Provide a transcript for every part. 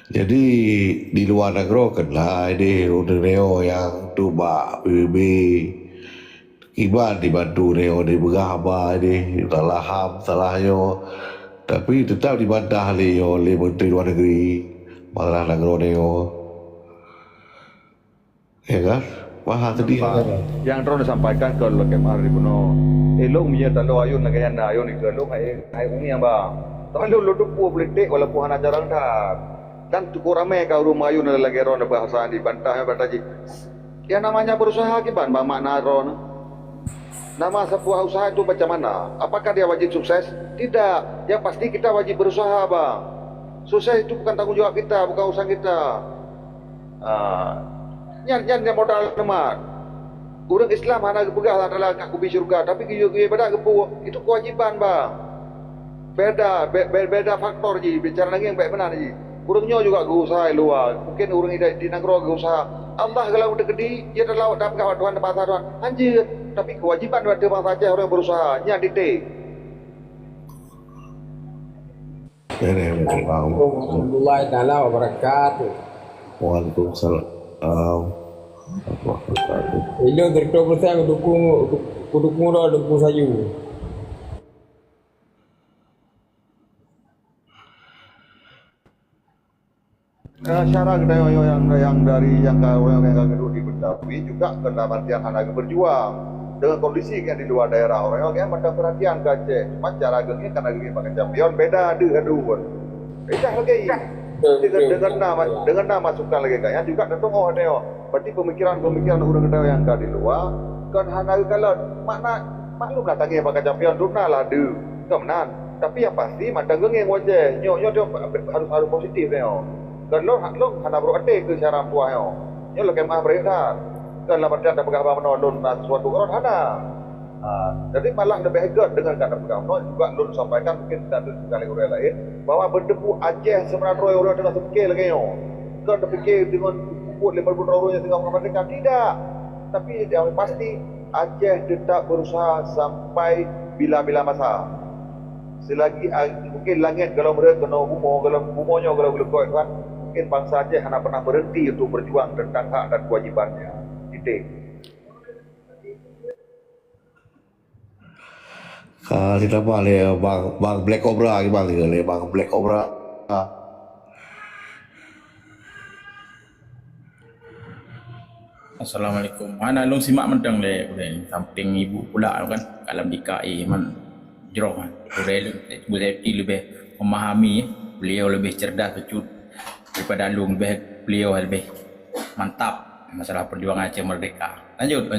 Jadi di luar negeri kan lah ini udah neo yang tuba PBB iban dibantu neo di berapa ini salah ham salahnya tapi tetap dibantah oleh Menteri Luar Negeri malah negara neo ya kan mahal sedih Nampak kan. yang drone sampaikan ke lo kemar di puno elong miya talo ayun na ganyan na ayun ke lo ay uni ba talo lo dupu politik wala puhana jarang dah kan cukup ramai kau rumah ayun na lagi ron bahasa di bantah bataji ya namanya berusaha kiban ba makna ron nama sebuah usaha itu macam mana apakah dia wajib sukses tidak yang pasti kita wajib berusaha bang sukses itu bukan tanggung jawab kita bukan urusan kita nyan modal teman. Orang Islam hanya berpegang adalah kat kubi syurga, tapi gaya pada gepu itu kewajiban bang. Beda faktor je. Bicara lagi yang baik benar je. Orangnya juga berusaha luar. Mungkin orang di negara berusaha. Allah kalau udah gede, dia dah lawat dapat kawan Tuhan depan Tuhan. Anjir, tapi kewajiban pada bangsa saja orang berusaha. Nya titik. Warahmatullahi taala wabarakatuh. Waalaikumsalam. Ilo gerto besar kudukung dah dukung sayu. Cara kita yang dari yang orang yang duduk di Betawi juga kena artian anak berjuang dengan kondisi yang di luar daerah orang yang macam perhatian ke Aceh. Cuma cara gini karena gini pakai champion beda aduh pun. Beda lagi. Dengan nama masukkan lagi kayaknya juga datang oh neo. Berarti pemikiran orang kita yang di luar kan hanya kalau makna maklum lah tangi pakai champion dulu lah ada kemenan. Tapi yang pasti macam gini wajah nyo harus positif neo. Dan lo hana bro ate ke cara puah yo lo kemah beredar kan lah macam ada pegawai menolong sesuatu orang hana jadi malah lebih hebat dengan kata pegawai juga lo sampaikan mungkin tidak ada sekali orang lain bahwa berdebu Aceh sebenarnya orang tengah terfikir lagi yo kan terfikir dengan buat 50 orang yang tengah merdeka tidak tapi yang pasti Aceh tetap berusaha sampai bila-bila masa selagi mungkin langit kalau mereka kena bumo kalau bumonya kalau gelekoi kan mungkin bangsa Aceh hanya pernah berhenti untuk berjuang tentang hak dan kewajibannya. Titik. Kita balik bang Black Cobra balik le bang Black Cobra. Assalamualaikum. Mana long simak mendang le samping ibu pula kan dalam DKI man jero kan. Boleh lebih memahami beliau lebih cerdas kecut daripada Alung beliau lebih mantap masalah perjuangan Aceh merdeka. Lanjut.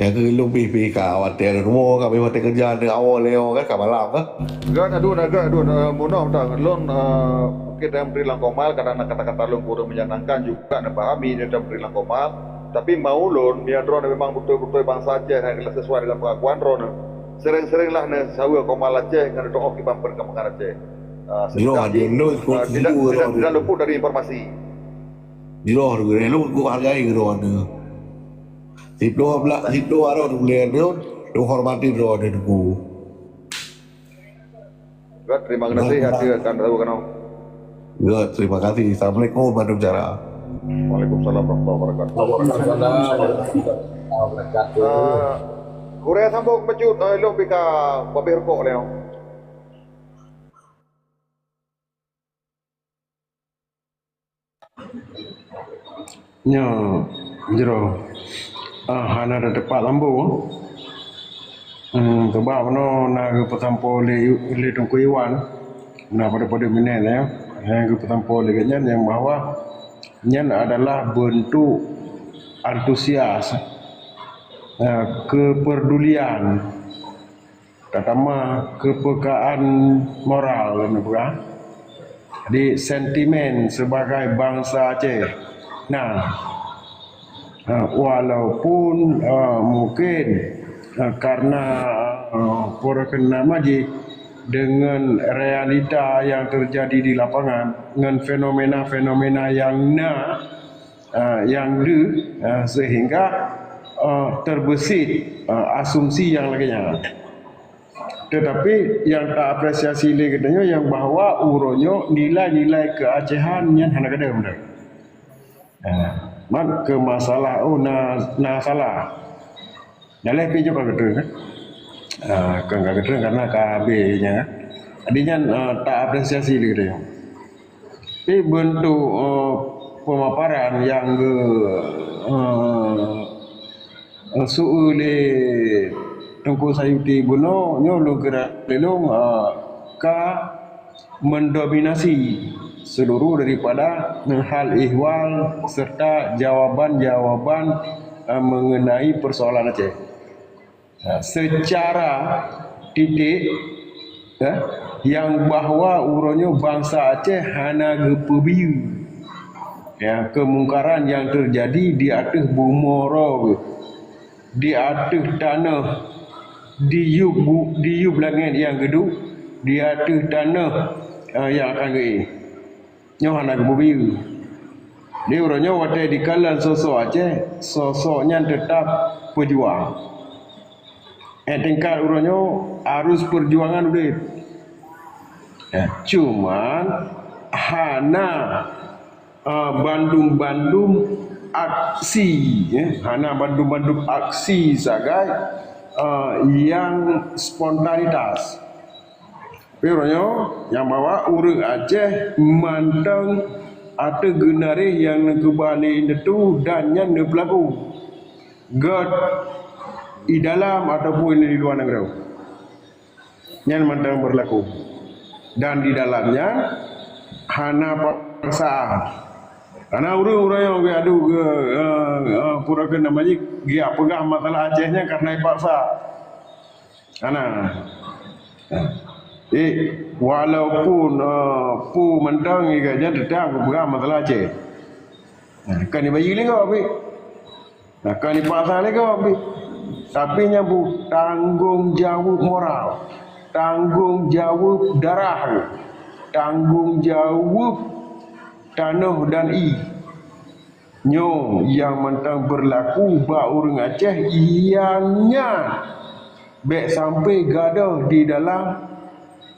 Yang ke lu pipi kawan tiang rumah kami mati kerja dengan awal leo kan malam kan. Gak aduh mudah lon kita yang beri langkomal karena kata-kata lon kurang menyenangkan juga nak pahami dia beri langkomal tapi mau lon biar drone memang betul-betul bangsa Aceh yang sesuai dengan pengakuan drone sering-seringlah ne sawa komal Aceh dengan doa kita perkembangan Aceh. Tidak luput dari informasi. Di luar lu hargai gitu Hipno ada boleh lu hormati drone itu. Terima kasih hasil akan tahu kan. Ya, terima kasih. Assalamualaikum warahmatullahi wabarakatuh. Waalaikumsalam warahmatullahi wabarakatuh. Korea sambung pecut lo bika babir kok leo. Nya jero hana ada tepat lambu coba mano na ke petampo le tungku iwan na pada minat ya yang ke petampo le yang bahwa nyan adalah bentuk antusias kepedulian terutama kepekaan moral di sentimen sebagai bangsa Aceh. Nah, walaupun mungkin karena perkena maji dengan realita yang terjadi di lapangan dengan fenomena-fenomena yang sehingga terbesit asumsi yang lainnya. Tetapi yang tak apresiasi le katanya yang bahawa uronyo nilai-nilai keacehan yang hana kada benar. Man ke masalah na salah. Daleh pi jo ka kan. Kan ka karena KB nya. Adinya tak apresiasi le katanya. Tapi bentuk pemaparan yang suule Tengku Sayuti Buno nyolo gerak lelong ka mendominasi seluruh daripada hal ihwal serta jawaban-jawaban mengenai persoalan Aceh. Secara titik yang bahawa uronyo bangsa Aceh hana gepebiu. Ya, kemungkaran yang terjadi di atas bumoro, di atas tanah, di yub langit yang gedung, di atas tanah yang akan gei. Nyo hana gebubiu. Dia orangnya watai di kalan sosok Aceh, sosoknya tetap pejuang. Tingkat orangnya harus perjuangan udah. Cuman hana bandung-bandung aksi, hana bandung-bandung aksi sagai yang spontanitas. Piranya yang bawa urang Aceh mantang ada genare yang kebalik itu dan yang berlaku. God di dalam ataupun di luar negara. Yang mantang berlaku. Dan di dalamnya hana paksaan. Karena orang-orang yang adu pura-pura namanya dia pegang masalah Acehnya karena paksa. Karena walaupun pu mentang iganya tetap pegang masalah Aceh. Kan dibayi ni kau ambil. Kan dipaksa ni kau ambil. Tapi nyabu tanggung jawab moral, tanggung jawab darah, tanggung jawab tanah dan nyo yang mentang berlaku ba urang Aceh ianya baik sampai gada di dalam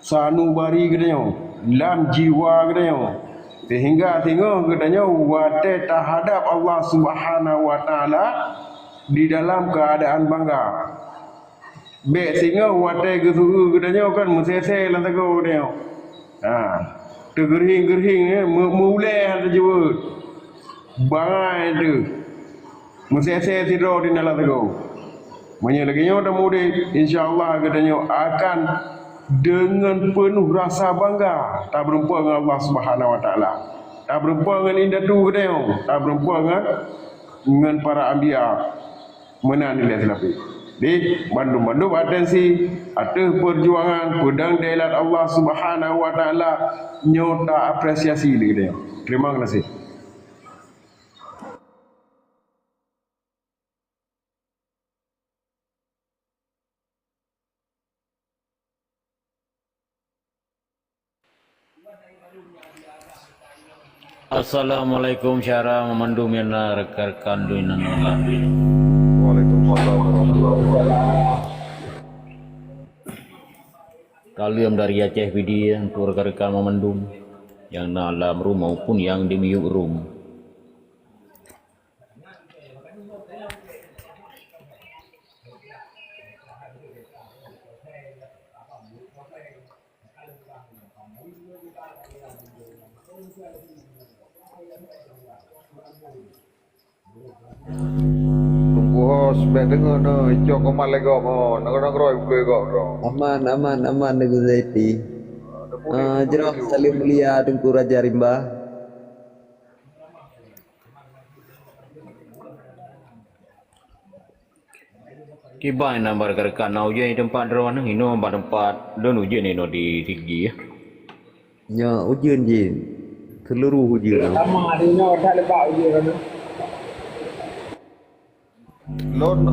sanubari katanya, dalam jiwa katanya, sehingga katanya wate terhadap Allah Subhanahu wa taala di dalam keadaan bangga. Baik sehingga wate kesuhu katanya kan mesese lan tego katanya. Tergerhing-gerhing mulai ada jua bangai tu mesese tidur di dalam tego. Menyelaginya dah mudah insya-Allah katanya akan dengan penuh rasa bangga tak berempuan dengan Allah Subhanahu wa taala. Tak berempuan dengan indah tu katanya, tak berempuan dengan para anbiya mana nilai telapi. Di bandung-bandung atensi ada perjuangan pedang delat Allah Subhanahu wa taala nyota apresiasi dia. Terima kasih. Assalamualaikum syara memandum yang rekan duinan Allah. Waalaikumsalam warahmatullahi wabarakatuh. Kalian dari Aceh Video untuk rekan-rekan memandum yang dalam room maupun yang di mute room. Tunggu hos baik dengar no ijo komal lego mo nagro go ro. Aman Nego Zaiti. Jerah salim mulia Tengku Raja Rimba. Kibai nambar rekan ujian tempat drone hino tempat don ujian ini di tinggi ya. Nya ujian je. Seluruh ujian. Sama adanya tak lepas ujian. Lon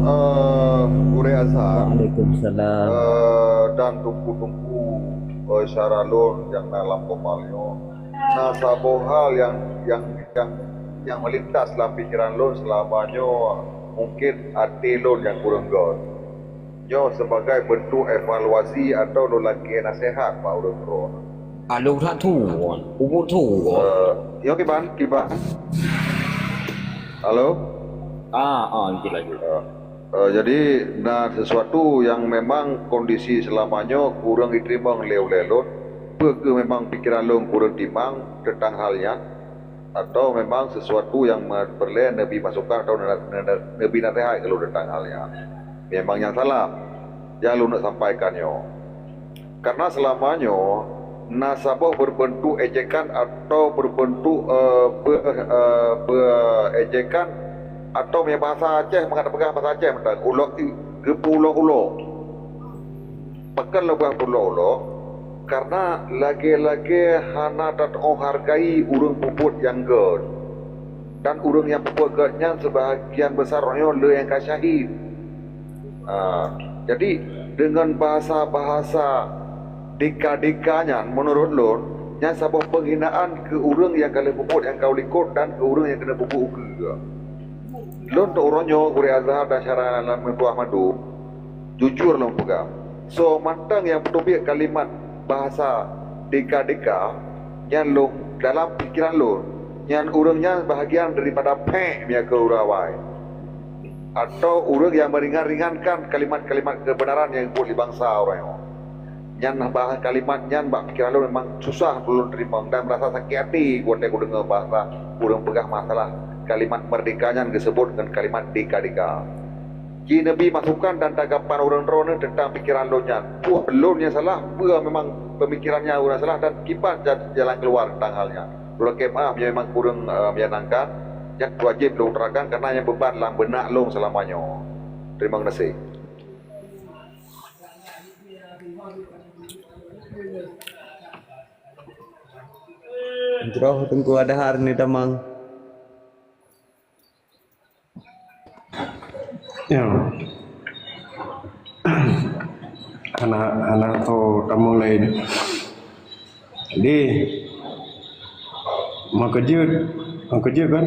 Ure Azhar Waalaikumsalam. dan tumpu-tumpu syara lon yang dalam komalnya. Nah, satu hal yang melintas dalam pikiran lon selamanya mungkin hati lon yang kurang god. nyo sebagai bentuk evaluasi atau lelaki nasihat Pak Urang Ro. Alu tak tuan, ubuk tu. Yo kiban. Halo. Nanti lagi. Jadi sesuatu yang memang kondisi selamanya kurang diterima oleh lelon, ke memang pikiran lo kurang timang tentang halnya, atau memang sesuatu yang perlu Nabi masukkan atau Nabi nasihat kalau tentang halnya, memang yang salah, yang lo nak sampaikannya. Karena selamanya nasabah berbentuk ejekan atau berbentuk ejekan atau punya bahasa Aceh mengatakan pegang bahasa Aceh mentang ulok ke pulau-ulo pekan lebah pulau-ulo karena lagi-lagi hana dat hargai urang puput yang ged dan urang yang puput gednya sebahagian besar orangnya le yang kasyahid. Jadi dengan bahasa-bahasa deka-dekanya menurut lo yang sebuah penghinaan ke urang yang kali puput yang kau likut dan ke urang yang kena puput juga. Lo untuk orangnya Guri Azhar dan syarah dalam Tuah Madu jujur lo pegang. So mantang yang bertobik kalimat bahasa deka-deka yang lo dalam pikiran lo yang urangnya bahagian daripada pek dia ke urawai atau urang yang meringan-ringankan kalimat-kalimat kebenaran yang buat di bangsa orang yang bahas kalimatnya bak pikiran lo memang susah belum terima dan merasa sakit hati buat aku dengar bahasa urang pegang masalah kalimat merdekanya disebut dengan kalimat deka-deka. Ji Nabi masukkan dan tanggapan orang Rona tentang pikiran lo nya. Buah belum yang salah, buah memang pemikirannya orang salah dan kipas jalan keluar tentang halnya. Kalau kemah memang kurang menyenangkan, yang wajib lo terangkan karena yang beban dalam benak lo selamanya. Terima kasih. Jroh Tengku Adhar ni damang. Ya. Anak tu tamu lain. Jadi mak kerja kan?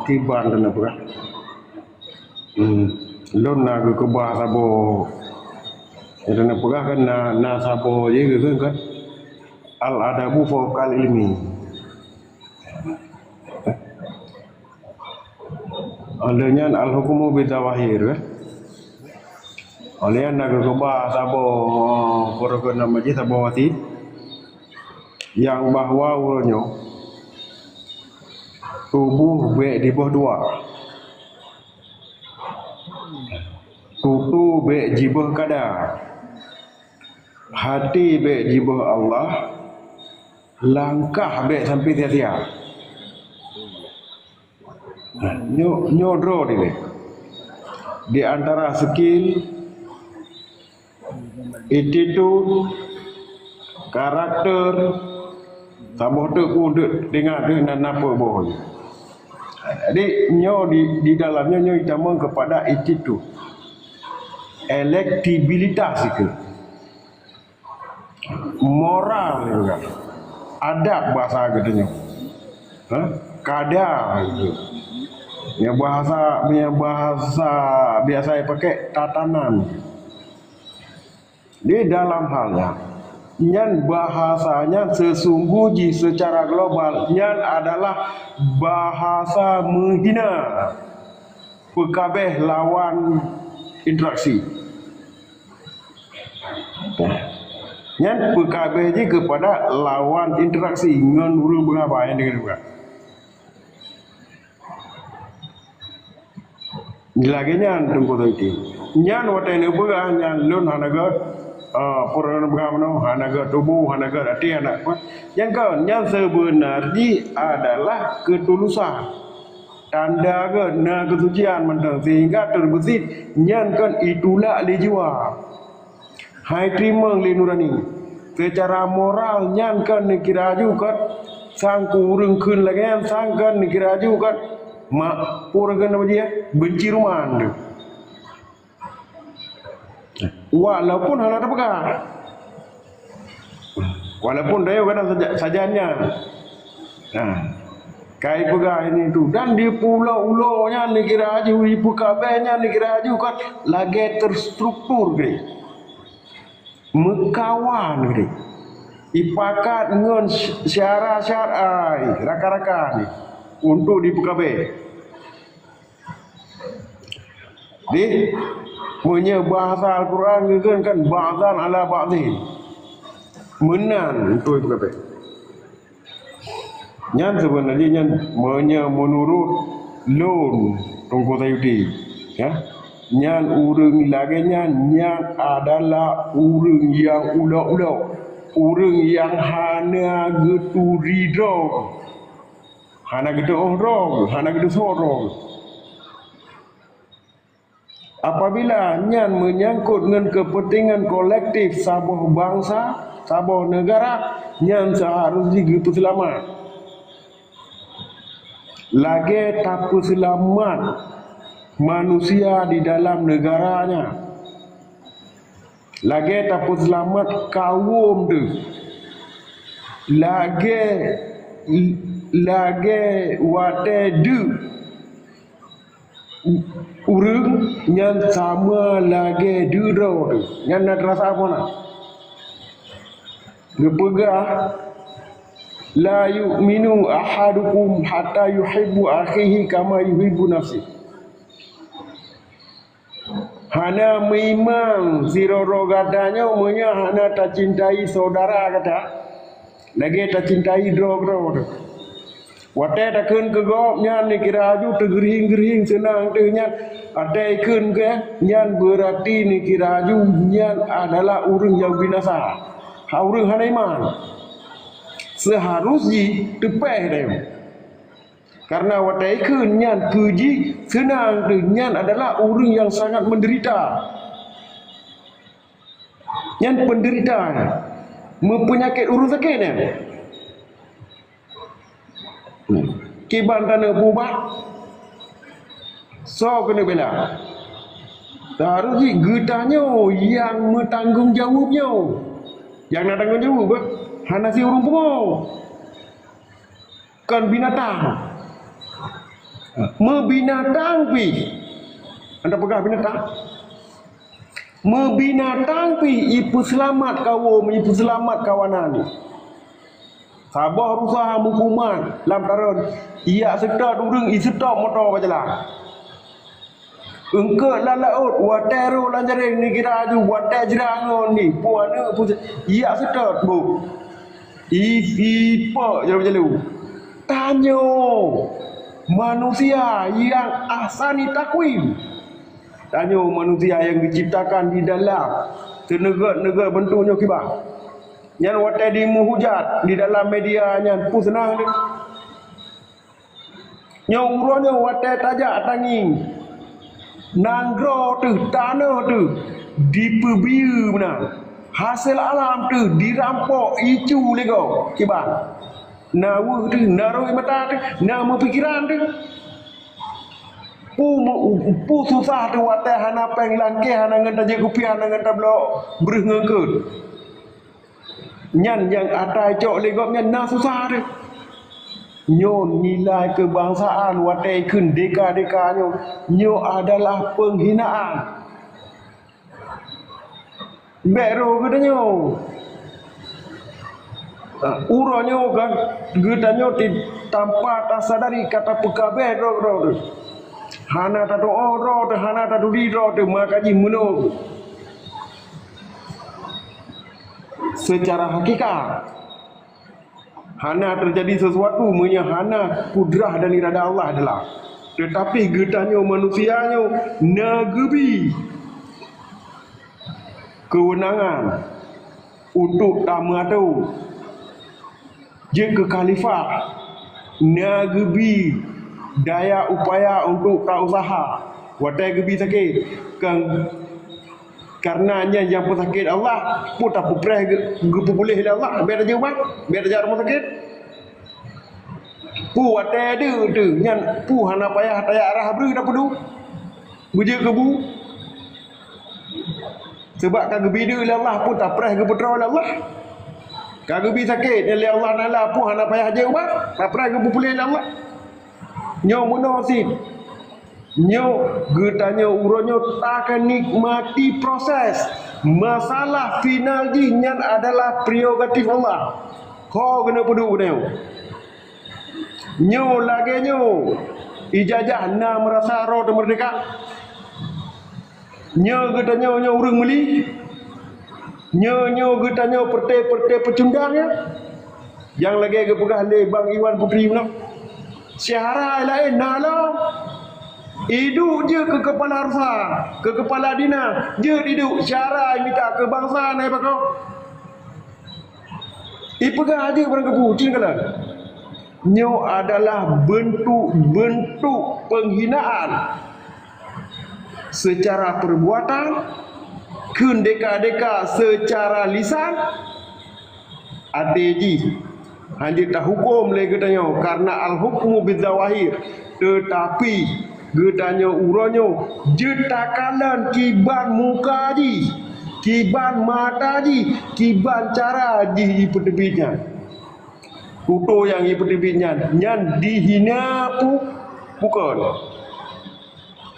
Kiban dan apa kan? Lon nak ke bahasa bo. Itu nak pegah kan na sabo je kan? Al adabu fawqal ilmi. Olehnya al-hukumu bitawahir kan? Olehnya nak kebah sabo korokon nama je sabo wati yang bahwa urunyo tubuh be di bawah dua tutu be jibah kada hati be jibah Allah langkah be sampai sia-sia. Nyodro ini di antara skill, attitude, karakter, tambah tu pun dengar dengan apa bohong. Jadi di dalamnya utama kepada attitude, elektibilitas itu, moral juga, adab bahasa katanya, kadar itu. Yang bahasa biasa pakai tatanan. Di dalam halnya, yang bahasanya sesungguhnya secara global, yang adalah bahasa menghina pekabeh lawan interaksi. Yang pekabeh je kepada lawan interaksi dengan urang berapa yang dengan Laginya tunggu tadi. Nyan watai ni buka nyan lun hanaga purana bergamno hanaga tubuh hanaga hati anak. Yang kau nyan sebenarnya adalah ketulusan. Tanda ke na kesucian mentang sehingga terbesit nyan kan itulah li jiwa. Hai terima li nurani. Secara moral nyan kan kira juga sang kurang kun lagi sang kan kira juga mak orang kena dia benci rumah anda. Walaupun hal ada pegang, walaupun dia kena sajanya, Kai pegah ini tu. Dan di pulau-ulaunya negara Aju, ibu kabelnya negara Aju kan lagi terstruktur ke. Mekawan ke. Ipakat dengan syarat-syarat rakan-rakan ni untuk di kabel. Di punya bahasa Al-Quran kan ba'dan ala ba'din. Menan untuk ibu kabel. Nyan sebenarnya nyan menurut loan tunggu tayudi ya. Nyan urang lagi nyan adalah urang yang ulau-ulau, urang yang hana gitu ridho, hana gitu orang, hana gitu sorong. Apabila nyan menyangkut dengan kepentingan kolektif sebuah bangsa, sebuah negara, nyan seharusnya gitu selamat. Lagi tak selamat manusia di dalam negaranya. Lagi tak selamat kaum tu. Lagi wate du urang yang sama lagi duro tu. Yang nak rasa apa nak? Gepegah la yu'minu ahadukum hatta yuhibbu akhihi kama yuhibbu nafsi. Hana memang ziroro gadanya umumnya hana tak cintai saudara kata. Lagi tak cintai drog. Wate tak kun ke gopnya ni kira aju tergering-gering senang tu nyan. Ada ikun ke nyan berarti ni kira aju nyan adalah urang yang binasa. Ha urang hana iman. Seharusnya tepeh dia. Karena watai ke nyan keji senang tu nyan adalah orang yang sangat menderita. Nyan penderita. Mempenyakit urus sakit ni. Kiban tanah bubat. So kena bela. Seharusnya getahnya yang bertanggungjawabnya. Yang nak tanggungjawab hana si urung pungo. Kan binatang. Membinatang pi. Anda pegang binatang? Membinatang pi ipu selamat kaum, ipu selamat kawanan ni. Sabah rusaha hukuman lam taron. Ia sedot urang, i sedot motor bajalah. Engke lalaut watero lanjare ni kira aju watai jerangon ni puana ia sedot bu. Ipa jalu-jalu. Tanyo manusia yang ahsani takwim. Tanyo manusia yang diciptakan di dalam negara bentuknya kibah. Yang watai di muhujat di dalam media nya pun senang ni. Yang urunya watai tajak tanging. Nanggro tu, tanah tu diperbiu benar. Hasil alam tu dirampok icu lego kibang. Nawu tu naruh mata tu, nama pikiran tu. Pu susah tu watai hana peng langke hana ngan taje kupian ngan tablo bereh ngengkeut. Nyan yang atai cok lego nyan na susah tu. Nyo nilai kebangsaan watai kun deka-deka nyo adalah penghinaan. Bero katanya. Uronyo kan getanyo tanpa tak sadari kata pekabe ro. Hana tatu oro te hana tatu diro te makaji muno. Secara hakikat hana terjadi sesuatu hana kudrah dan irada Allah adalah. Tetapi getahnya manusianya nagebi kewenangan untuk tamatau je ke khalifah nagebi daya upaya untuk tak usaha watai gebi sakit kan karenanya yang pesakit Allah pun tak pupreh gepu boleh Allah biar aja ubat biar aja rumah sakit pu watai ada tu nyan pu hana payah taya arah bru dah pedu buja kebu sebab kagebi dia Allah pun tak preh geputra Allah kagebi sakit dia Allah nala pu hana payah aja ubat tak preh gepu boleh Allah Nyo munosin. Nyo getanya uronyo takkan nikmati proses. Masalah final jinyan adalah prerogatif Allah. Kau kena peduk nyo. Nyo lagi nyo ijazah na merasa roh dan merdeka. Nyo getanya nyo urang meli. Nyo getanya perte pecundangnya. Yang lagi ke pegah le Bang Iwan Putri nak. Syahara lain nalo. Hidup je ke kepala arsa, ke kepala dina, je hidup syara minta ke bangsa naik pakau. Ipegah aja barang kepucing kala. Nyo adalah bentuk penghinaan secara perbuatan, kendeka-deka secara lisan. Adeji hanya tak hukum lagi katanya karena al-hukmu bidzawahir, tetapi getanya uronyo jetakalan kiban muka ji, kiban mata ji, kiban cara ji ipetebitnya. Kuto yang ipetebitnya nyan dihina bukan.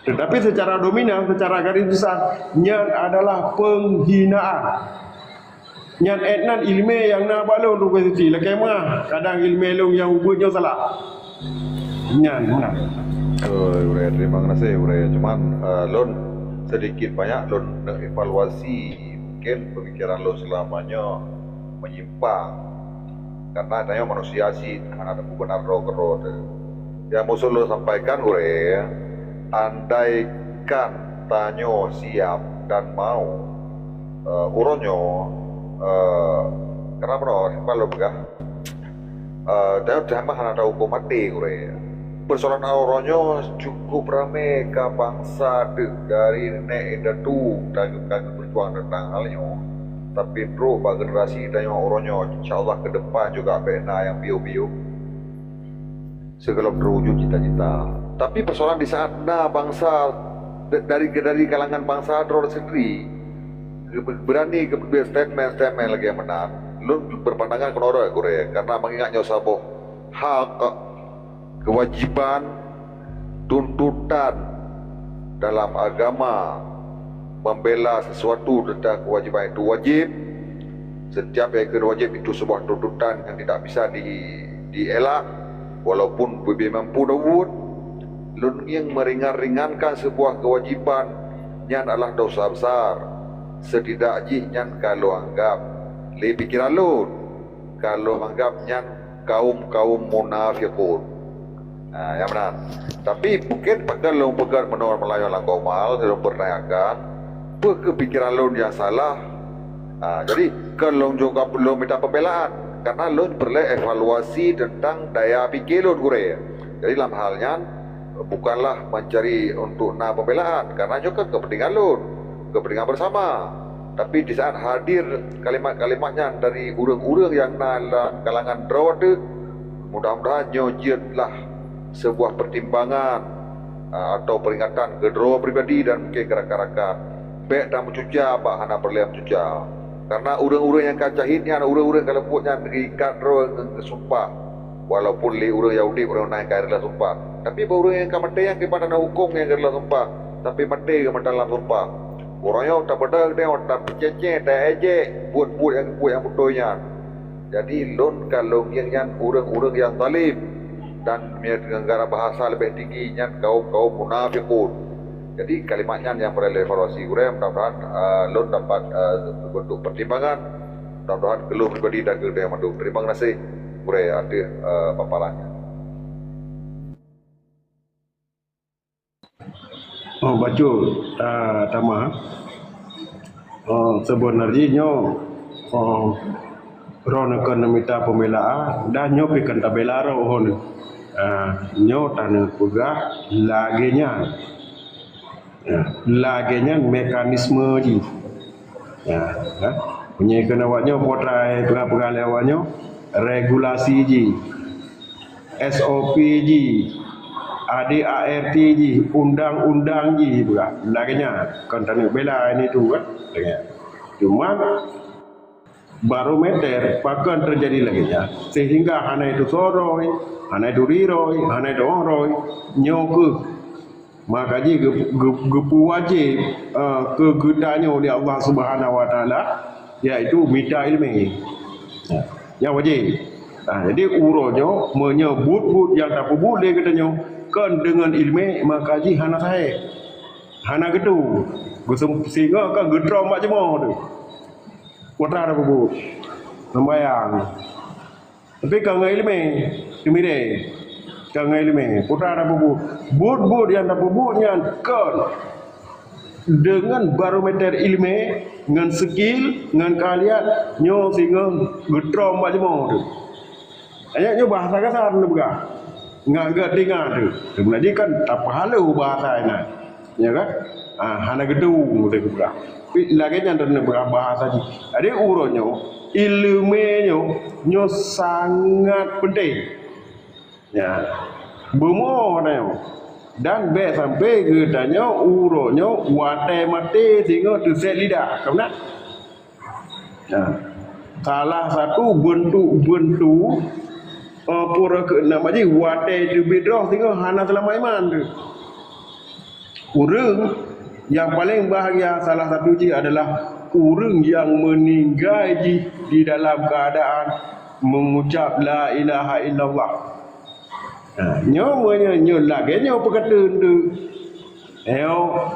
Tetapi secara dominan, secara garis besar nyan adalah penghinaan. Nyan etnan ilmu yang nak balon tu kuasi lah kemah. Kadang ilmu long yang ubahnya salah. Nyan mana? Ure, terima kasih Ure. Cuman lon sedikit banyak lon evaluasi mungkin pemikiran lo selamanya menyimpang karena adanya manusia sih ada benar roh. Yang musuh lo sampaikan Ure, andaikan tanyo siap dan mau uronyo kenapa no kalau begah dah mah ada hukum mati Ure. Persoalan auronyo cukup ramai ke bangsa dari nenek datu dan berjuang tentang halnya. Tapi bro, bagi generasi dan auronyo, insyaAllah ke depan juga bena yang bio-bio segala terwujud cita-cita. Tapi persoalan di saat bangsa dari kalangan bangsa drone sendiri berani ke statement lagi yang benar. Lu berpandangan ke orang Korea karena mengingatnya saboh hak, kewajiban, tuntutan dalam agama membela sesuatu tentang kewajiban itu wajib. Setiap yang wajib itu sebuah tuntutan yang tidak bisa dielak walaupun lebih mampu Dawud. Lun yang meringankan sebuah kewajiban yang adalah dosa besar. Setidaknya kalau anggap lebih pikiran lun, kalau anggapnya kaum munafiqun. Nah, yang benar. Tapi mungkin kalau pegang menurut Melayu langkau mal, kalau bertanyakan, kepikiran lo yang salah. Jadi kalau juga belum minta pembelaan, karena lo perlu evaluasi tentang daya pikir lo Korea. Jadi dalam halnya bukanlah mencari untuk pembelaan, karena juga kepentingan lo, kepentingan bersama. Tapi di saat hadir kalimat-kalimatnya dari urang-urang yang dalam kalangan drawat itu, mudah-mudahan nyojitlah sebuah pertimbangan atau peringatan ke draw pribadi dan mungkin rakan-rakan baik dan mencuca apa hana perliam cuca karena urang-urang yang kacahitnya urang-urang kalau buatnya mengikat draw sumpah walaupun li urang Yahudi urang naik ke adalah sumpah tapi urang yang kamate yang kepada hukum yang adalah sumpah tapi mati ke dalam sumpah orangnya tak pedang dia tak cece tak ejek buat yang betulnya jadi lon kalau yang urang-urang yang zalim dan negara bahasa lebih tinggi yang kaum munafiqun. Jadi kalimatnya yang perlu evaluasi Ure mudah-mudahan lon dapat bentuk pertimbangan mudah-mudahan keluh pribadi dan kedaya mandu. Terima kasih Ure ada paparannya. Oh baca Tama. Sebenarnya ronakan minta pembelaan dan nyopikan tabela rohon. Nyo tanah pegah lagenya mekanisme ji punya kena awaknya potrai pegah lewatnya regulasi ji SOP ji ADART ji undang-undang ji pegah lagenya kan tanah bela ini tu kan cuma barometer pakan terjadi lagi ya, sehingga hana itu soroi, hana itu riroi, hana itu oroi nyoke maka ji gepu wajib kegedanya oleh Allah Subhanahu Wa Taala, yaitu minta ilmu yang wajib. Jadi uronya menyebut yang tak boleh katanya kan dengan ilmu maka ji hana saya hana gitu gusum singa kan gedrom mak jemo tu putra ada bubu sembayang tapi kan ilmu kimire kan ilmu putra ada bubu but yang tak bubunya kan dengan barometer ilmu dengan skill dengan kalian nyo singa gedrom mak jemo tu ayatnya bahasa kasar tu bukan ngagak dengar tu sebenarnya kan tak pahalu bahasa ini ya kan hana gedung tu bukan lagi yang dan bahasa ni ada uronyo ilmunya nyo sangat penting ya bemo dan be sampai ke tanya uronyo wate mate sehingga terset lidah kamu nak salah satu bentuk pura ke-6 aja wate tu bidrah sehingga hana selama iman tu urang yang paling bahagia salah satu je adalah urang yang meninggal di dalam keadaan mengucap la ilaha illallah. Nyo lagi nyo perkata tu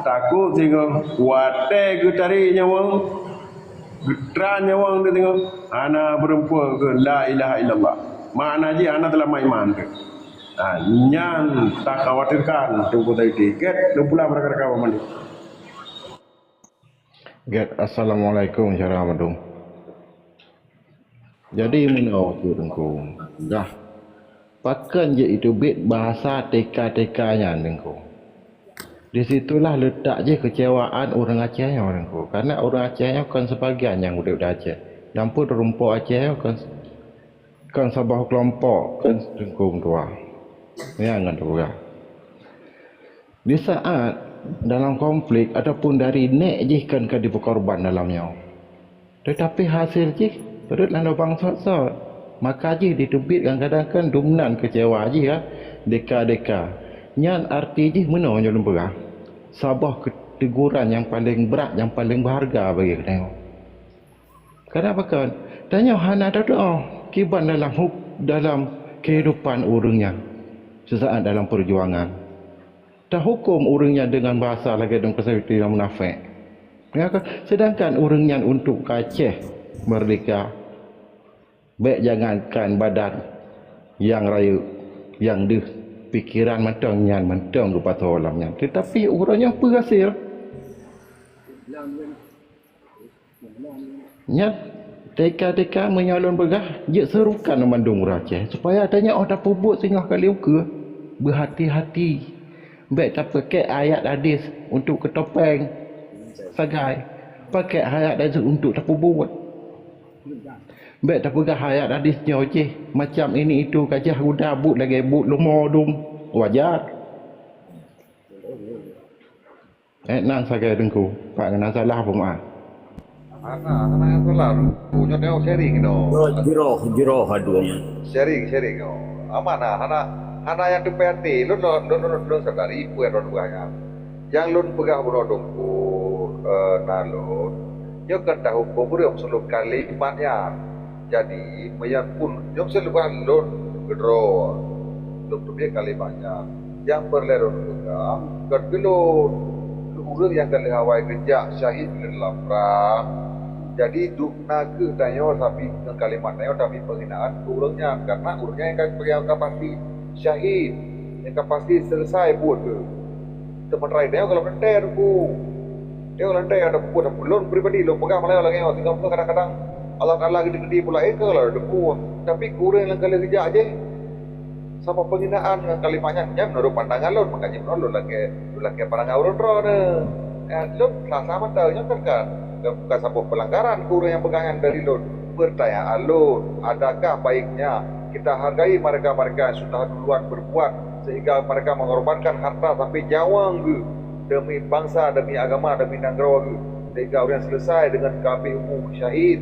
takut sehingga wate ke tarik nyawang getran nyawang tu tengok ana berempuan ke la ilaha illallah makna je ana telah iman tu yang tak khawatirkan tunggu tadi tiket dan pula mereka mandi. Get assalamualaikum warahmatullahi. Jadi menau tu tengku dah pakan je itu bit bahasa TK-TK-nya tengku. Di situlah letak je kecewaan orang Acehnya tengku. Karena orang Acehnya kan sebagian yang udah Aceh. Dan pun rumput Aceh kan sebuah kelompok kan tengku tua. Jangan juga. Di saat dalam konflik ataupun dari nek je kan di berkorban dalamnya. Tetapi hasil je perut lalu bangsa maka je ditubit kadang-kadang kan dumnan kecewa je ya. Deka-deka. Nyan arti je mana yang lembah. Sabah keteguran yang paling berat, yang paling berharga bagi kita. Kenapa kan? Tanya hana doa kiban dalam kehidupan orangnya. Sesaat dalam perjuangan tak hukum orangnya dengan bahasa lagi dan persepsi yang munafik. Sedangkan orangnya untuk Aceh merdeka baik jangankan badan yang raya yang di pikiran mentangnya mentang lupa tolamnya tetapi orangnya berhasil nyat teka-teka menyalon begah je serukan memandung Aceh supaya adanya orang pubut singgah kali uka berhati-hati baik tak pakai ayat hadis untuk ketopeng sagai pakai ayat hadis untuk tak pubut baik tak pegang ayat hadisnya je macam ini itu kajah udah but lagi but lumodum wajar nan sagai dengku pak kena salah pun anak yang kelar punya dia sharing no Jiroh aduanya. sharing no amanah anak yang di PRT lu sadari ibu yang buahnya yang lu pegang berodongku nalun dia kan tahu hukum seluruh kali imannya jadi mayan pun yang seluruh lu gedro lu kali banyak yang berlerun juga kan dulu urang yang kali Hawaii kerja syahid dalam perang. Jadi duk naga tanya tapi dengan kalimat tanya tapi penghinaan urangnya karena urangnya yang pasti syahid yang pasti selesai buat ke. Teman lain tanya kalau menter ku. Dia kalau menter ada pun belum pribadi lo pegang malah lagi tinggal kadang-kadang Allah gede-gede pula kalau debu tapi urang yang kali kerja aja. Sama penghinaan dengan kalimatnya menurut pandangan lo makanya lo lagi pandangan urang lo sama tahunya kan bukan sebuah pelanggaran guru yang pegangan dari lo pertanyaan lo adakah baiknya kita hargai mereka-mereka yang sudah duluan berbuat sehingga mereka mengorbankan harta sampai nyawang demi bangsa, demi agama, demi negara sehingga orang selesai dengan kabeh umum syahid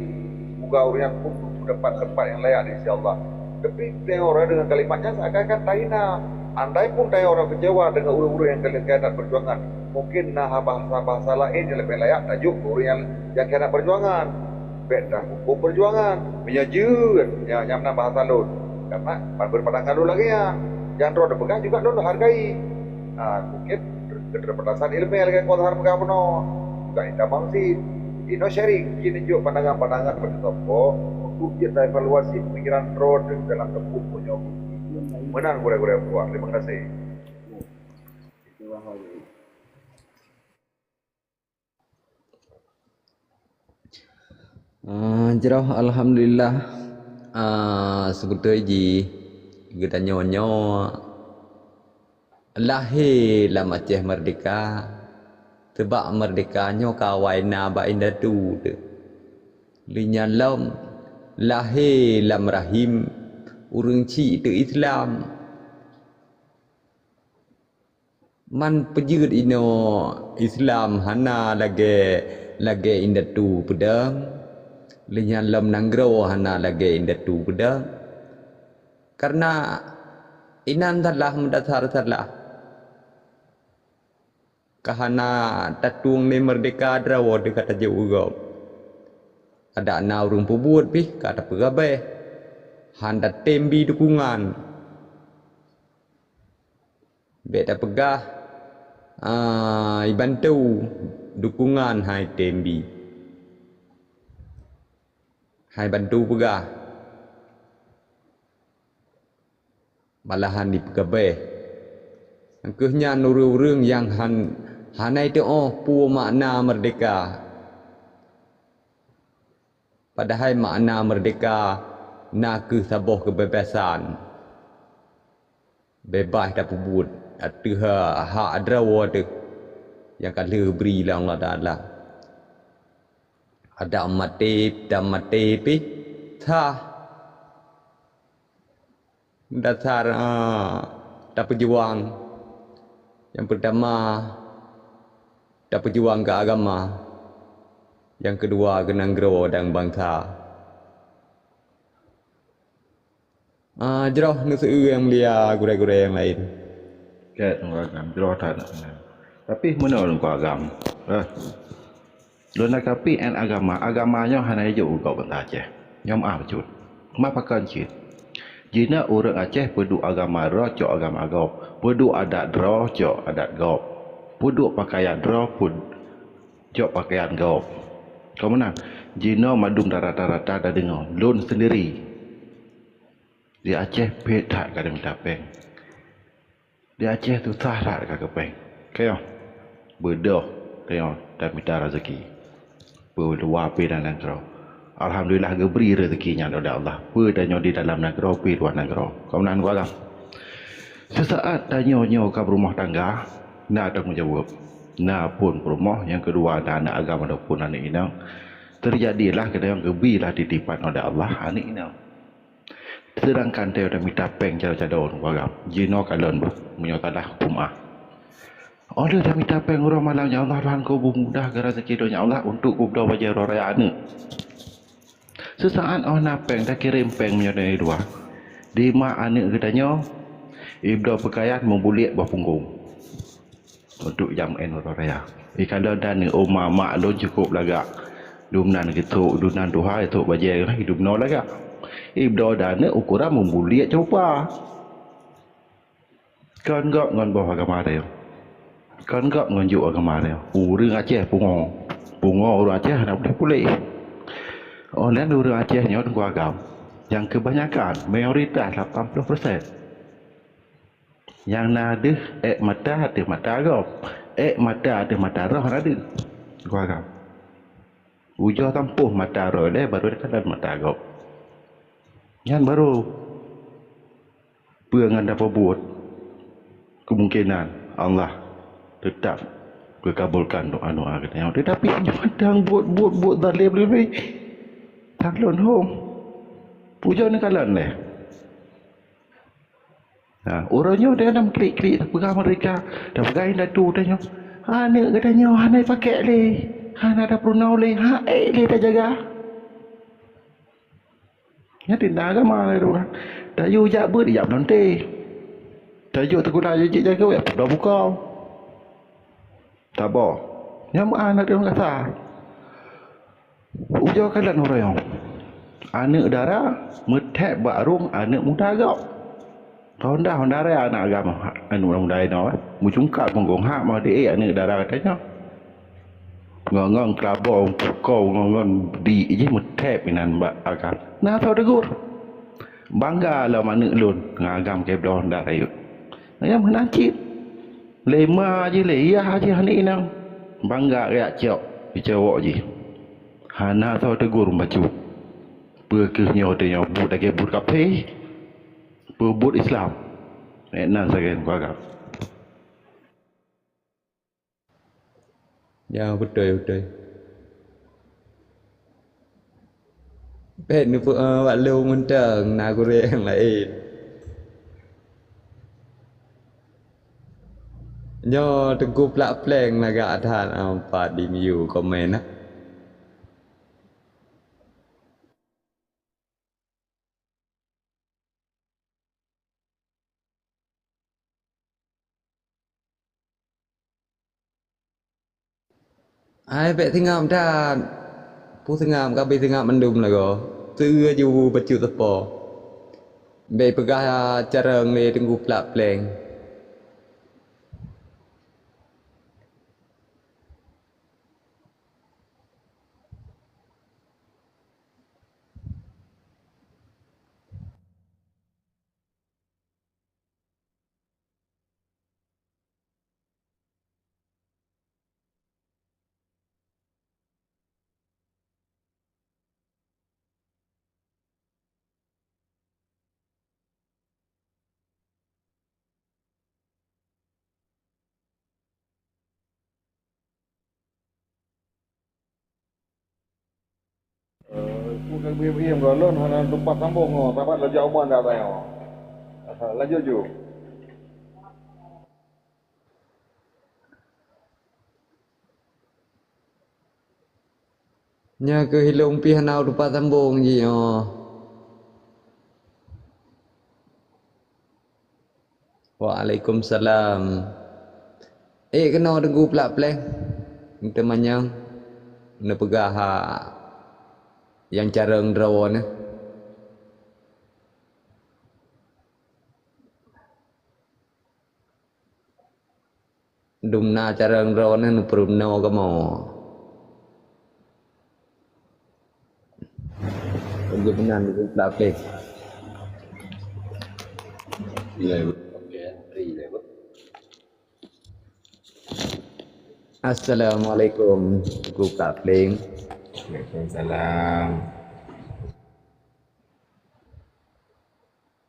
semoga orang pun dapat tempat yang layak di sisi Allah. Tapi tengok orang dengan kalimatnya seakan-akan taina. Andai pun tengok orang kecewa dengan urus-urus yang kalian perjuangan, mungkin bahasa-bahasa lain yang lebih layak tajuk orang yang kena perjuangan. Bedah hukum perjuangan, menyajun, yang mana bahasa lun. Karena berpadangkan dulu lagi ya. Yang roda pegang juga dulu hargai. Mungkin keterbatasan ilmu yang lagi kuat harga penuh. Juga kita mangsi. Ino sharing, kini juga pandangan-pandangan pada tokoh untuk kita evaluasi pemikiran road dalam tempuh punya menang gura-gura buat. Terima kasih. Jerah alhamdulillah sebetulnya kita nyonya lahir lah Aceh merdeka. Sebab merdekanya kawai naba indah tu linya lam lahir lam rahim urang ci tu Islam man pejud ino Islam hana lage indah tu pedang linya lam nanggro hana lage indah tu pedang karena inan telah mendasar kahana tatuang ni merdeka drawo dekat aja ugam ada na urung pebut pi kata pegabe handa tembi dukungan beta pegah ibantu dukungan hai tembi hai bantu pegah malahan di pegabe angkuhnya nurung yang hanai tu pu makna merdeka. Padahal makna merdeka nak ke sabuh kebebasan. Bebas tak pebut. Atu hak adrawa tu yang kala beri lah Allah Taala. Ada mati dan mati pi tha dasar tak berjuang. Yang pertama tak berjuang ke agama. Yang kedua ke negara dan bangsa. Jerah nusu yang mulia gura-gura yang lain. Kat agam, jerah tak nak. Tapi mana orang kau agam? Lona kapi en agamanya hanya je ugau benda Aceh. Nyom cut. Mapa kan cit. Jina orang Aceh pedu agama ra cok agama agop. Pedu adat ra cok adat gop. Pedu pakaian ra pun cok pakaian gop. Kau menang. Jina madung rata-rata dah dengar. Lon sendiri. Di Aceh beda kadang tapeng. Di Aceh tu sah tak kepeng. Kaya bedoh kaya dan minta rezeki. Berluar pi dan negara. Alhamdulillah geberi rezekinya dari Allah. Pedanya di dalam negara pi luar negara. Kau menang gua kan? Sesaat tanya-nya ke rumah tangga, nak tak menjawab. Nak pun rumah yang kedua ada anak agama ataupun anak inang. Terjadilah kena yang gebilah titipan oleh Allah anak inang. Sedangkan dia dah minta peng cara-cara orang agam. Jino kalon menyotalah hukum Orang dah minta peng orang malam ya Allah Tuhan kau mudah ke rezeki dunia Allah untuk kubda wajah raya anak. Sesaat orang nak peng dah kirim peng menyodai dua. Di mak anak katanya ibda pakaian membulik bawah punggung untuk jam en raya. Kalau dan oma mak lo cukup lagak. Dumnan gitu, dumnan tuha itu baje hidup no lagak. Ibda dan ukuran membulik coba. Kan gak ngon bawah agama dia. Kan gak ngon juk agama dia. Urang Aceh pungo. Pungo orang Aceh nak boleh pulih. Orang orang Aceh ni orang agam. Yang kebanyakan mayoritas 80%. Yang nada mata ada mata agam. Mata ada mata roh ada. Gua agam. Ujah tampuh mata roh dia baru ada mata agam. Yang baru pengan dapat buat kemungkinan Allah tetap kekabulkan doa-doa katanya. Tetapi jangan buat zalim lebih. Taklon home. Puja ni kalan leh. Orangnya dia nak klik-klik pegang mereka. Dah pegang datu tanya. Anak katanya hanai pakai le. Hana ada pernah le. Le dah jaga. Ya tindak agama tu kan. Dayu jak ber dia nanti. Dayu terguna je jaga wek dah buka. Tak apa. Yang mana dia orang kata. Ujar kalan orang yang. Anak dara metek barung anak muda agak. Honda raya anak agama. Anu muda ino. Mucungkat menggong hak mau dia anak dara katanya. Ngon kelabong pukau ngon di je metek minan bak agam. Nah tahu degur. Bangga lah mana lun ngagam ke belah Honda raya. Ayam menancit. Lema je leah je hani inang. Bangga reak ciok. Dicewok je. Hana tahu tegur baju. Berkehnya dia but lagi but kafe. Berbut Islam. Enak sekali kau agak. Ya betul. Bet ni pun wak lu mentang nak Korea yang lain. Nyo teguh plak pleng lagak adhan apa di miu komen lah. Ai bet tingam dan pu tengam ka be tengam mendum lah go. Teu ju baju tepo. Be pegah careng le tenggu plak pleng. Bukan BBM galon hana tempat sambung tamat lah jauhan dah tanya. Lanjut ju. Nya ke hilong pi hanau tempat sambung je yo. Waalaikumsalam. Kena tenggu plak pleng. Kita manyang. Nak pegah yang careng drawon ni. Dumna careng drawon ni perumno ka mo. Dia benar di plak pleng. Assalamualaikum. Tenggu plak pleng. Waalaikumsalam.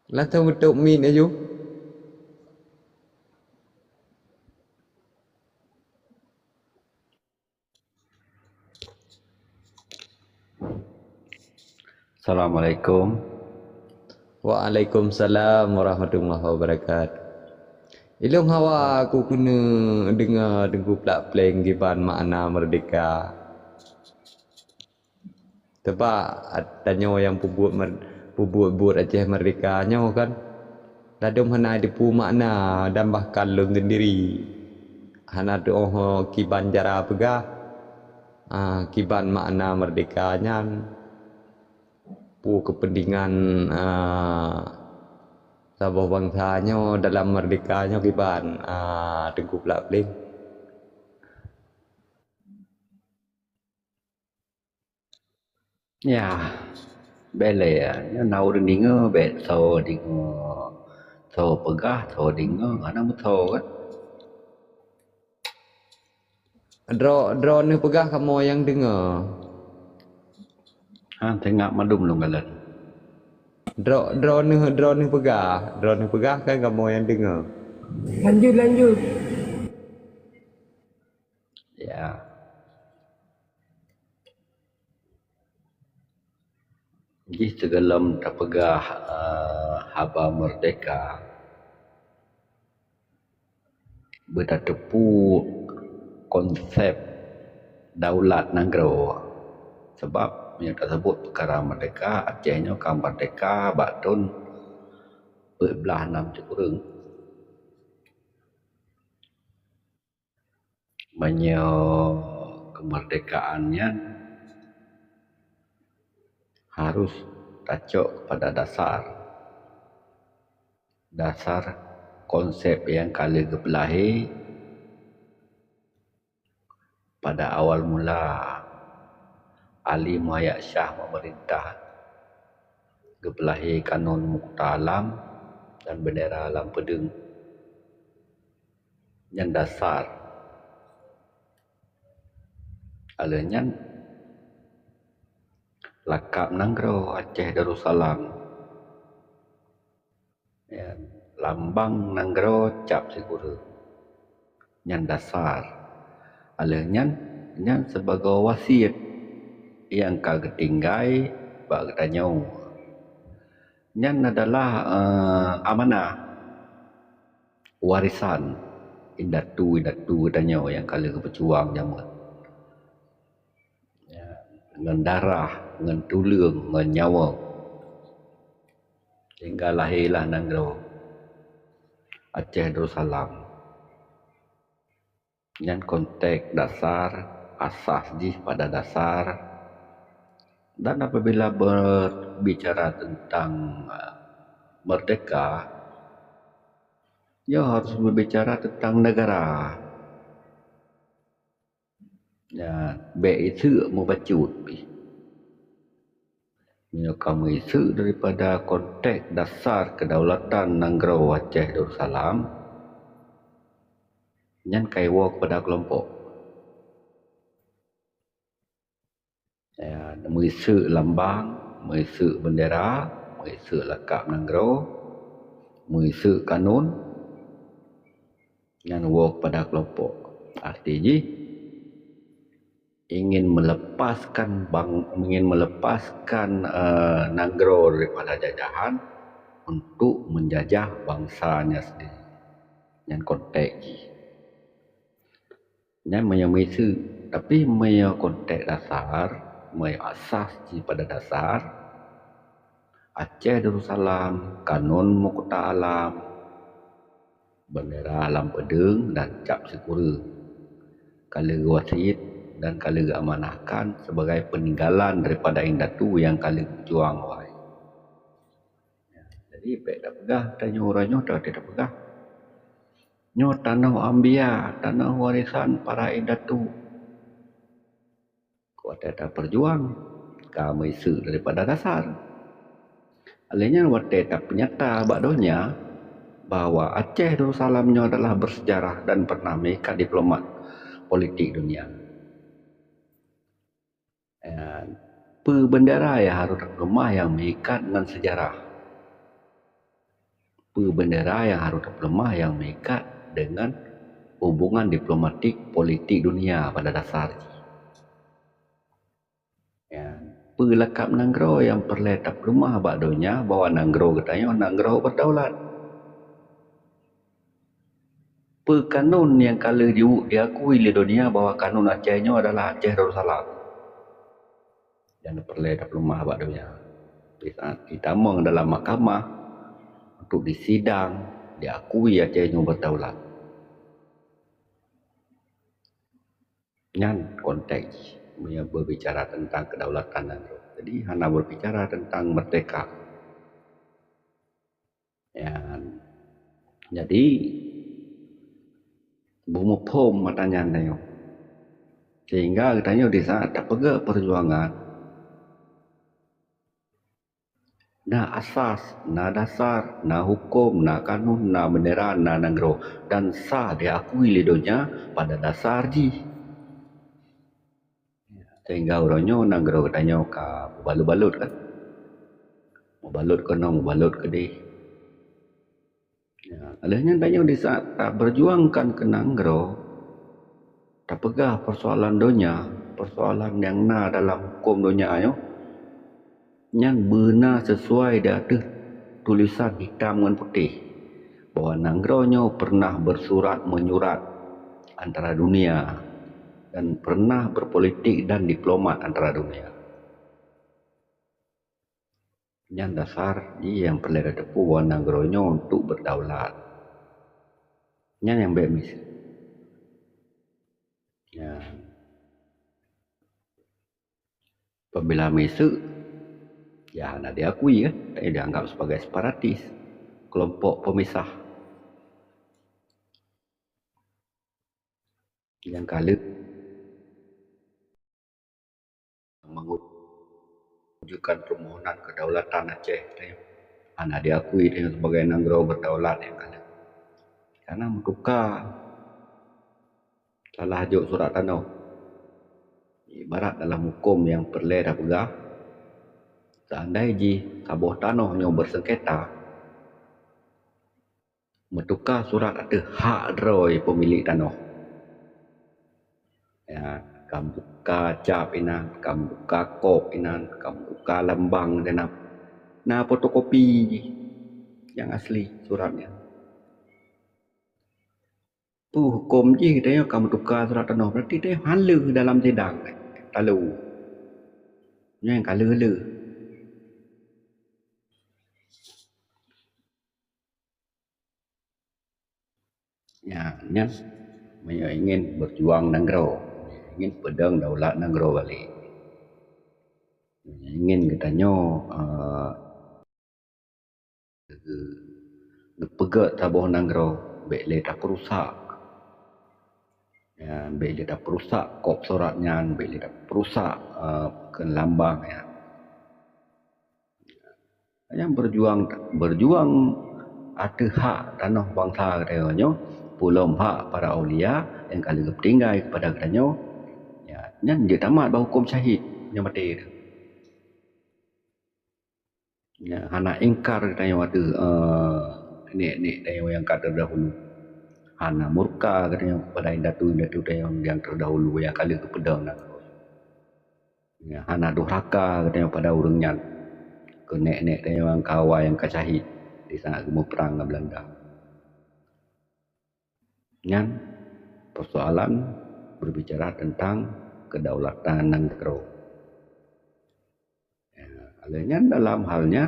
Lah tahu betul min aja. Assalamualaikum. Waalaikumsalam warahmatullahi wabarakatuh. Ilung hawa aku kena dengar dengku plak pleng giban makna merdeka. Sebab tanya yang buat Aceh merdeka nyo kan. Ladum hana dipu makna dan bahkan lung sendiri. Hana doh kiban jara pegah. Kiban makna merdekanya. Pu kepentingan sabah bangsanya dalam merdekanya kiban Tengku Plak Pleng. Ya, bele ya. Nau dingo bet so dingo. So pegah so dingo ana betul kan. Drone ni pegah kamu yang dengar. Tengok madum lu galan. Drone ni pegah kan kamu yang dengar. Lanjut. Ya. Jadi segelam terpegah haba merdeka bertepu konsep daulat negara sebab punya tersebut perkara merdeka Acehnya kam merdeka batun belah 6 cukureng menyo kemerdekaannya harus tacok pada dasar konsep yang kali gebelahi pada awal mula Ali Muhayyad Shah memerintah gebelahi kanun Muqta Alam dan bendera Alam Pedeng yang dasar alanya lakap Nanggro Aceh Darussalam ya, lambang Nanggro cap sigura yang dasar alanya yang sebagai wasiat yang kagak tinggai bak tanyau yang adalah amanah warisan indatu tanyau yang kali berjuang zaman dengan darah, dengan tulang, dengan nyawa. Sehingga lahirlah Nanggro Aceh Darussalam. Yang konteks dasar, asas pada dasar. Dan apabila berbicara tentang merdeka, ia harus berbicara tentang negara. Ya, baik itu membacut. Kami isu daripada konteks dasar kedaulatan Nanggro Aceh Darussalam yang kaiwa kepada kelompok. Ya, mengisu lambang, mengisu bendera, mengisu lakap Nanggro, mengisu kanun yang wak pada kelompok. Artinya ingin melepaskan Nanggro daripada jajahan untuk menjajah bangsanya sendiri. Yang konteks yang menyamisu tapi punya konteks dasar, punya asas pada dasar Aceh Darussalam, kanun Muqta Alam, bendera Alam Pedeng dan cap sigura kali wasiat dan kali amanahkan sebagai peninggalan daripada indatu yang kali berjuang wahai. Ya, jadi baik dah pegah tanya orangnya dah tidak pegah. Nyo tanah ambia, tanah warisan para indatu. Kau tidak berjuang, kami isu daripada dasar. Alanya waktu tak penyata bakdonya bahwa Aceh Darussalamnya adalah bersejarah dan pernah mengikat diplomat politik dunia. Bendera ya harus lemah yang mengikat dengan sejarah. Bendera yang harus lemah yang mengikat dengan hubungan diplomatik politik dunia pada dasarnya. Ya, pelakap Nanggro yang perlu tak lemah bakdonya bahwa Nanggro katanya Nanggro berdaulat. Kanun yang kalau diakui oleh dunia bahwa kanun Acehnya adalah Aceh Darussalam. Yang perlu tak lemah bakdonya. Ditamang dalam mahkamah untuk disidang diakui Acehnya berdaulat. Yang konteks berbicara tentang kedaulatan Nanggro. Jadi hanya berbicara tentang merdeka. Jadi bumi pom matanya nayo. Sehingga katanya di saat tak pegah perjuangan na asas, na dasar, na hukum, na kanun, na bendera, na Nanggro dan sah diakui lidonya pada dasar ji. Sehingga orangnya Nanggro katanya ka balut-balut kan. Balut ke no, balut ke di. Ya, alahnya tanya di saat tak berjuangkan ke Nanggro tak pegah persoalan dunia, persoalan yang na dalam hukum dunia ayo. Yang benar sesuai dengan tulisan hitam dan putih bahwa Nanggro-nya pernah bersurat menyurat antara dunia dan pernah berpolitik dan diplomat antara dunia. Yang dasar dia yang perlu tepu bahwa negara untuk berdaulat. Yang bemis. Ya. Apabila mesuk, ya nak diakui kan, dia dianggap sebagai separatis, kelompok pemisah. Yang kala mengajukan permohonan kedaulatan Aceh, anak diakui dia sebagai negara berdaulat yang kala. Karena menukar salah juk surat tanah. Ibarat dalam hukum yang perlu dah pegah, seandainya ji sabuh tanah yang bersengketa, menukar surat ada hak droy pemilik tanah. Ya, kamu buka cap inan, kamu buka kop inan, kamu buka lambang dan nah fotokopi yang asli suratnya. Tu hukum je dia kamu tukar surat tanah berarti dia halu dalam sidang. Lalu yang kala-kala ya, yang ingin berjuang negara, ingin pedang daulat negara balik, ingin katanya pegat tabuh negara bele tak perusak, ya bele tak perusak kop suratnya, bele tak perusak ke lambang ya. Yang berjuang ada hak tanah bangsa katanya, belum hak para aulia yang kali ketinggai kepada katanya, ya nyan dia tamat bah hukum syahid yang mati tu. Ya hana ingkar katanya ada nek yang kata dahulu. Hana murka katanya kepada indatu yang terdahulu yang kali kepedang nak. Ya hana durhaka katanya pada urangnya. Ke nek yang kawai yang kacahid di saat gemuk perang dengan Belanda. Yang persoalan berbicara tentang kedaulatan negara. Ya, alanya dalam halnya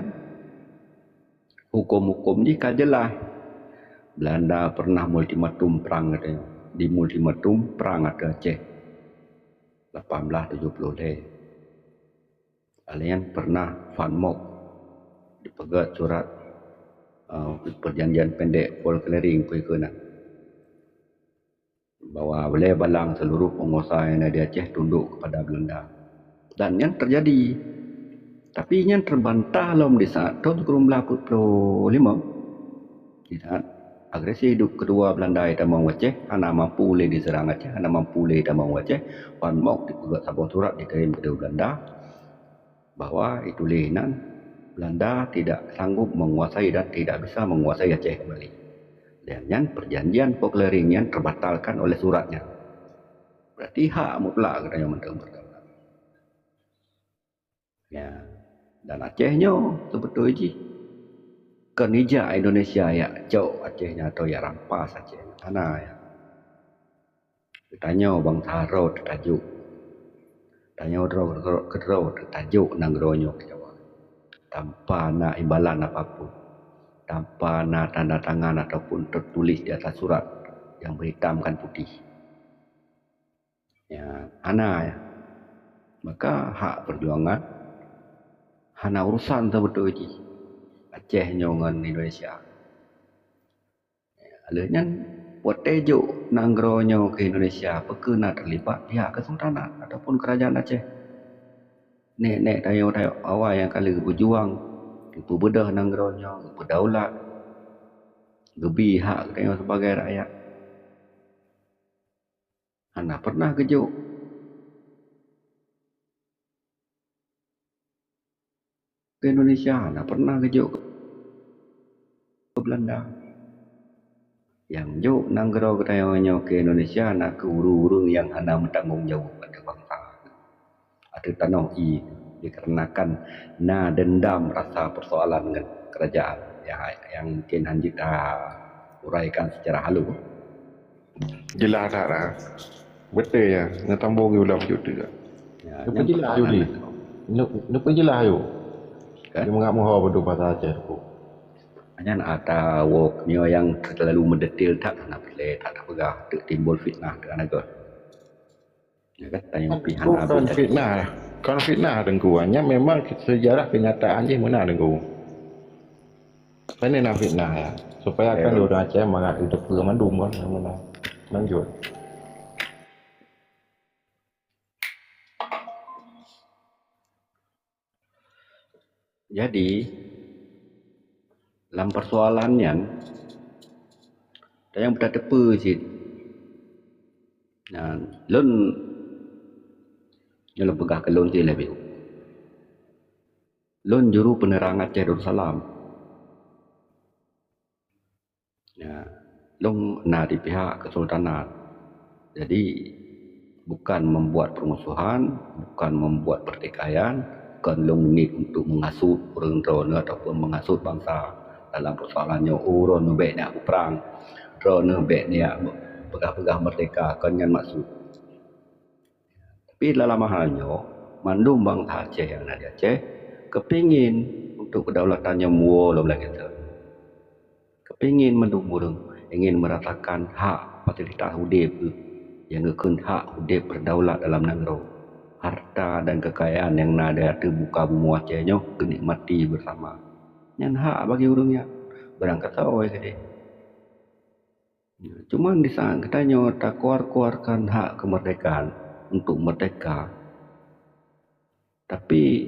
hukum-hukum ni kajelah. Belanda pernah multimatum perang katanya. Di multimatum perang ada Aceh 1870. Alanya pernah Van Mock dipegat surat perjanjian pendek Paul Clearing perikana bahwa boleh balang seluruh penguasa yang ada di Aceh tunduk kepada Belanda, dan yang terjadi. Tapi yang terbantah dalam di saat tahun 1945 di saat agresi hidup kedua Belanda yang mau Aceh, hana mampu boleh diserang Aceh, hana mampu boleh mau Aceh. Van Mock dipegat sebuah surat dikirim kepada Belanda bahwa itu lehinan Belanda tidak sanggup menguasai dan tidak bisa menguasai Aceh kembali. Dan yang perjanjian Paul Clearing yang terbatalkan oleh suratnya. Berarti hak mutlak katanya mentang berdaulat. Ya, dan Acehnya sebetulnya ji kenija Indonesia ya jauh Acehnya atau ya rampas Acehnya tanah ya. Ditanya bangsa Ro tertajuk. Tanya Ro tertajuk nangronyo Jawa. Tanpa nak imbalan apapun, tanpa nak tanda tangan ataupun tertulis di atas surat yang berhitamkan putih. Ya, hana ya. Maka hak perjuangan hana urusan sebetulnya Aceh dengan Indonesia. Ya, alanya buat tejuk nangronyo ke Indonesia perkena terlibat pihak Kesultanan ataupun kerajaan Aceh. Nek tayo awal yang kali berjuang ibu bedah nangronyo berdaulat lebih hak tayo sebagai rakyat. Anda pernah kejuk ke Indonesia, anda pernah kejuk ke Belanda. Yang juk nanggro tayo ke Indonesia nak ke urung-urung yang anda bertanggung jawab pada bangsa. Ada tanah dikarenakan dendam rasa persoalan dengan kerajaan yang mungkin Hanjit uraikan secara halus. Jelas tak lah. Betul ya. Nak tambung ulang juga. Ya, Lepas jelas you ni. Lepas jelas you. Dia mengamuha berdua bahasa Aceh ku. Hanya ada woknya yang terlalu mendetail tak nak boleh tak ada pegah timbul fitnah dengan agak. Ya kan tanya pihan Bukan fitnah. Kan fitnah dengku. Hanya memang sejarah kenyataan je mana dengku. Ini nak fitnah ya. Supaya kan orang Aceh mangat hidup bermandum kan. Mana lanjut. Jadi dalam persoalannya ada yang berdepa sih. Nah, lon yang pegah ke lon je lebih. Lon juru penerang Aceh Darussalam. Ya, lon di pihak kesultanan. Jadi bukan membuat permusuhan, bukan membuat pertikaian, bukan lon ni untuk mengasut orang drone ataupun mengasut bangsa dalam persoalannya orang nebek nak perang, drone nebek ni pegah-pegah merdeka kan yang maksud. Tapi dalam halnya mandum bangsa Aceh yang ada di Aceh kepingin untuk kedaulatannya muo lom lagi tu. Kepingin mendung-murung, ingin merasakan hak fasilitas hidup yang ngekun hak hidup berdaulat dalam negara. Harta dan kekayaan yang ada terbuka bumi Acehnya kenikmati bersama. Yang hak bagi orangnya berangkat awal ke dia. Cuma di saat katanya tak keluarkan hak kemerdekaan untuk merdeka. Tapi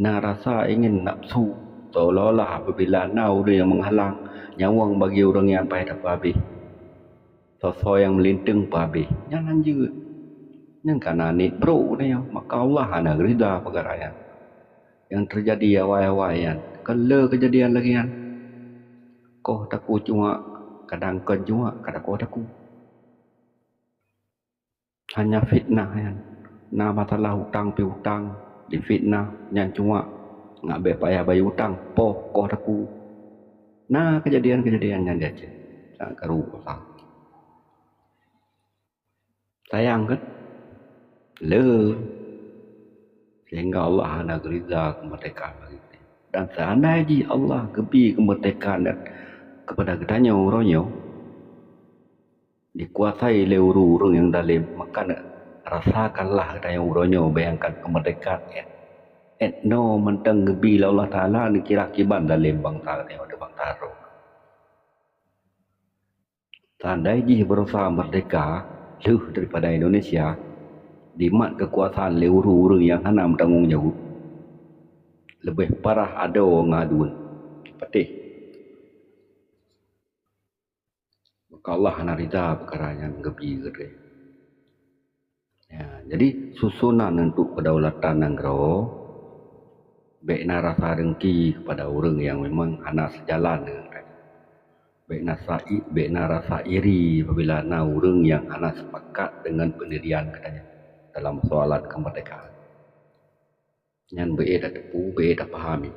rasa ingin nafsu seolah-olah apabila nau dia yang menghalang nyawang bagi orang yang payah dapat habis. Sosok yang melinting pun habis. Jangan lanjut. Yang karena nit bro dia maka Allah anak rida perkara yang terjadi awal-awal yang kalau kejadian lagi kan kau takut cuma kadang kan cuma kadang kau takut hanya fitnah yang masalah hutang piutang di fitnah yang cuma ngak be payah bayar hutang pokok takut kejadian-kejadian yang dia cek tak karu sayang kan sehingga Allah nak rida kemerdekaan bagi kita. Dan seandainya Allah gebi kemerdekaan dan kepada kitanya orangnya dikuasai oleh orang yang dalim, maka rasakanlah katanya orangnya bayangkan kemerdekaan etno mentang gebi Allah Ta'ala ni kira kiban dalim bangsa katanya ada bangsa roh. Seandainya berusaha merdeka daripada Indonesia dimat kekuasaan lewuru-uru yang hana bertanggung jawab lebih parah ada orang ngadun patih maka Allah hana rida perkara yang gebi gede ya, jadi susunan untuk kedaulatan negara baikna rasa dengki kepada orang yang memang hana sejalan dengan baikna rasa iri apabila orang yang hana sepakat dengan pendirian katanya dalam soalan kemerdekaan. Yang dah tepu, dah pahami.